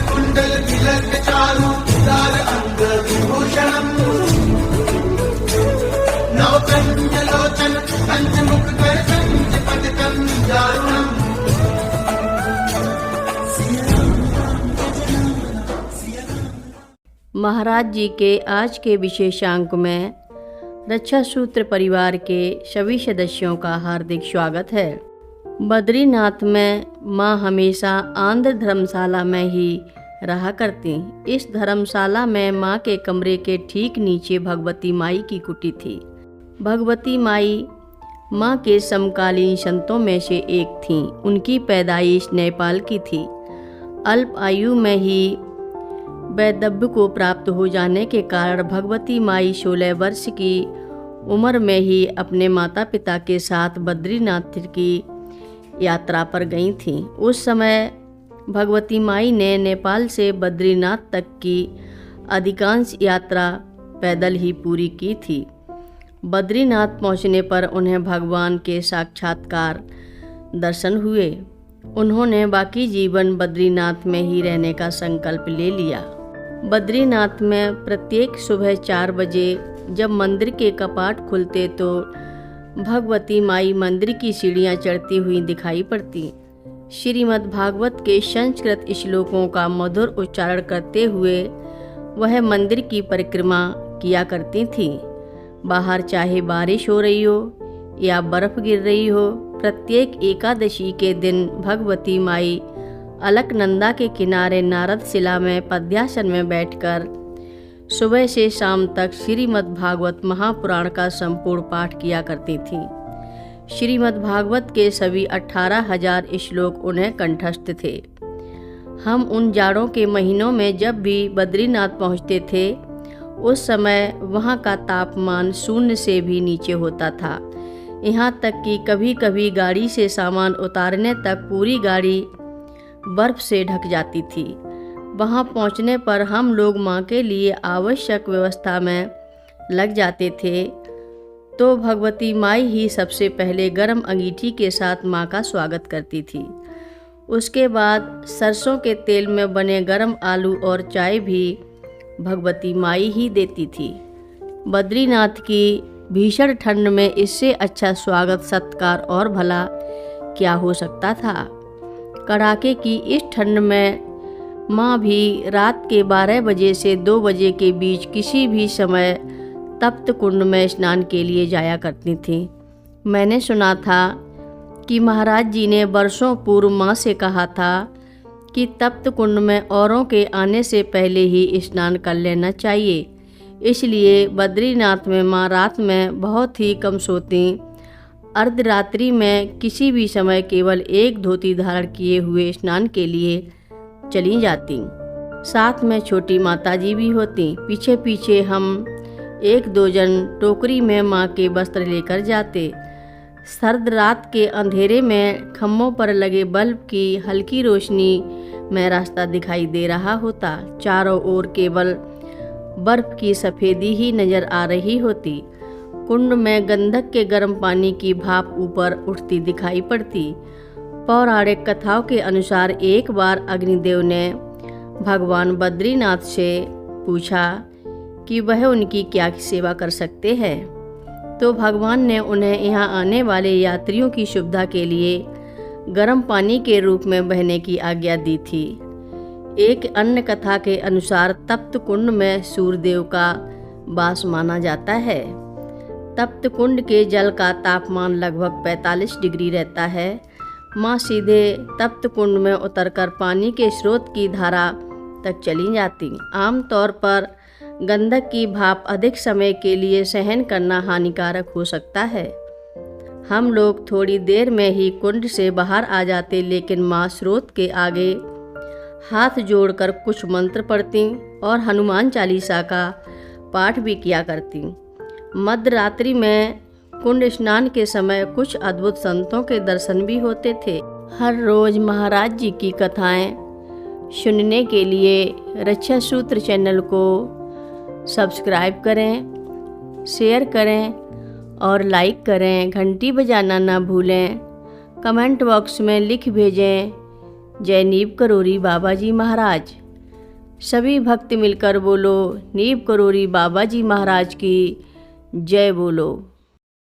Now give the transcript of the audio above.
कुंडल तिलक चारु उदार अंग विभूषणम् नवकंजलोचन पंचमुख कर पंचपदकं दारुणम्। महाराज जी के आज के विशेषांक में रक्षा सूत्र परिवार के सभी सदस्यों का हार्दिक स्वागत है। बद्रीनाथ में माँ हमेशा आंध्र धर्मशाला में ही रहा करती। इस धर्मशाला में माँ के कमरे के ठीक नीचे भगवती माई की कुटी थी। भगवती माई माँ के समकालीन संतों में से एक थीं। उनकी पैदाइश नेपाल की थी। अल्प आयु में ही वैधव्य को प्राप्त हो जाने के कारण भगवती माई 16 वर्ष की उम्र में ही अपने माता पिता के साथ बद्रीनाथ की यात्रा पर गई थीं। उस समय भगवती माई ने नेपाल से बद्रीनाथ तक की अधिकांश यात्रा पैदल ही पूरी की थी। बद्रीनाथ पहुंचने पर उन्हें भगवान के साक्षात्कार दर्शन हुए। उन्होंने बाकी जीवन बद्रीनाथ में ही रहने का संकल्प ले लिया। बद्रीनाथ में प्रत्येक सुबह 4 बजे जब मंदिर के कपाट खुलते तो भगवती माई मंदिर की सीढ़ियाँ चढ़ती हुई दिखाई पड़ती। श्रीमद् भागवत के संस्कृत श्लोकों का मधुर उच्चारण करते हुए वह मंदिर की परिक्रमा किया करती थी। बाहर चाहे बारिश हो रही हो या बर्फ गिर रही हो, प्रत्येक एकादशी के दिन भगवती माई अलकनंदा के किनारे नारद शिला में पद्यासन में बैठकर सुबह से शाम तक श्रीमद् भागवत महापुराण का संपूर्ण पाठ किया करती थीं। श्रीमद् भागवत के सभी 18,000 श्लोक उन्हें कंठस्थ थे। हम उन जाड़ों के महीनों में जब भी बद्रीनाथ पहुँचते थे, उस समय वहाँ का तापमान 0 से भी नीचे होता था। यहाँ तक कि कभी कभी गाड़ी से सामान उतारने तक पूरी गाड़ी बर्फ से ढक जाती थी। वहाँ पहुँचने पर हम लोग माँ के लिए आवश्यक व्यवस्था में लग जाते थे तो भगवती माई ही सबसे पहले गर्म अंगीठी के साथ माँ का स्वागत करती थी। उसके बाद सरसों के तेल में बने गर्म आलू और चाय भी भगवती माई ही देती थी। बद्रीनाथ की भीषण ठंड में इससे अच्छा स्वागत सत्कार और भला क्या हो सकता था। कड़ाके की इस ठंड में माँ भी रात के 12 बजे से 2 बजे के बीच किसी भी समय तप्त कुंड में स्नान के लिए जाया करती थी। मैंने सुना था कि महाराज जी ने वर्षों पूर्व माँ से कहा था कि तप्त कुंड में औरों के आने से पहले ही स्नान कर लेना चाहिए। इसलिए बद्रीनाथ में माँ रात में बहुत ही कम सोती। अर्धरात्रि में किसी भी समय केवल एक धोती धारण किए हुए स्नान के लिए चली जाती। साथ में छोटी माता जी भी होती। पीछे पीछे हम 1-2 जन टोकरी में माँ के वस्त्र लेकर जाते। सर्द रात के अंधेरे में खम्भों पर लगे बल्ब की हल्की रोशनी में रास्ता दिखाई दे रहा होता। चारों ओर केवल बर्फ की सफ़ेदी ही नजर आ रही होती। कुंड में गंधक के गर्म पानी की भाप ऊपर उठती दिखाई पड़ती। पौराणिक कथाओं के अनुसार एक बार अग्निदेव ने भगवान बद्रीनाथ से पूछा कि वह उनकी क्या सेवा कर सकते हैं, तो भगवान ने उन्हें यहाँ आने वाले यात्रियों की सुविधा के लिए गर्म पानी के रूप में बहने की आज्ञा दी थी। एक अन्य कथा के अनुसार तप्त कुंड में सूर्यदेव का वास माना जाता है। तप्त कुंड के जल का तापमान लगभग 45 डिग्री रहता है। माँ सीधे तप्त कुंड में उतरकर पानी के स्रोत की धारा तक चली जाती। आमतौर पर गंधक की भाप अधिक समय के लिए सहन करना हानिकारक हो सकता है। हम लोग थोड़ी देर में ही कुंड से बाहर आ जाते, लेकिन माँ स्रोत के आगे हाथ जोड़कर कुछ मंत्र पढ़ती और हनुमान चालीसा का पाठ भी किया करती। मध्य रात्रि में कुंड स्नान के समय कुछ अद्भुत संतों के दर्शन भी होते थे। हर रोज महाराज जी की कथाएं सुनने के लिए रक्षा सूत्र चैनल को सब्सक्राइब करें, शेयर करें और लाइक करें, घंटी बजाना ना भूलें। कमेंट बॉक्स में लिख भेजें जय नीव करोरी बाबा जी महाराज। सभी भक्त मिलकर बोलो नीव करोरी बाबा जी महाराज की जय बोलो।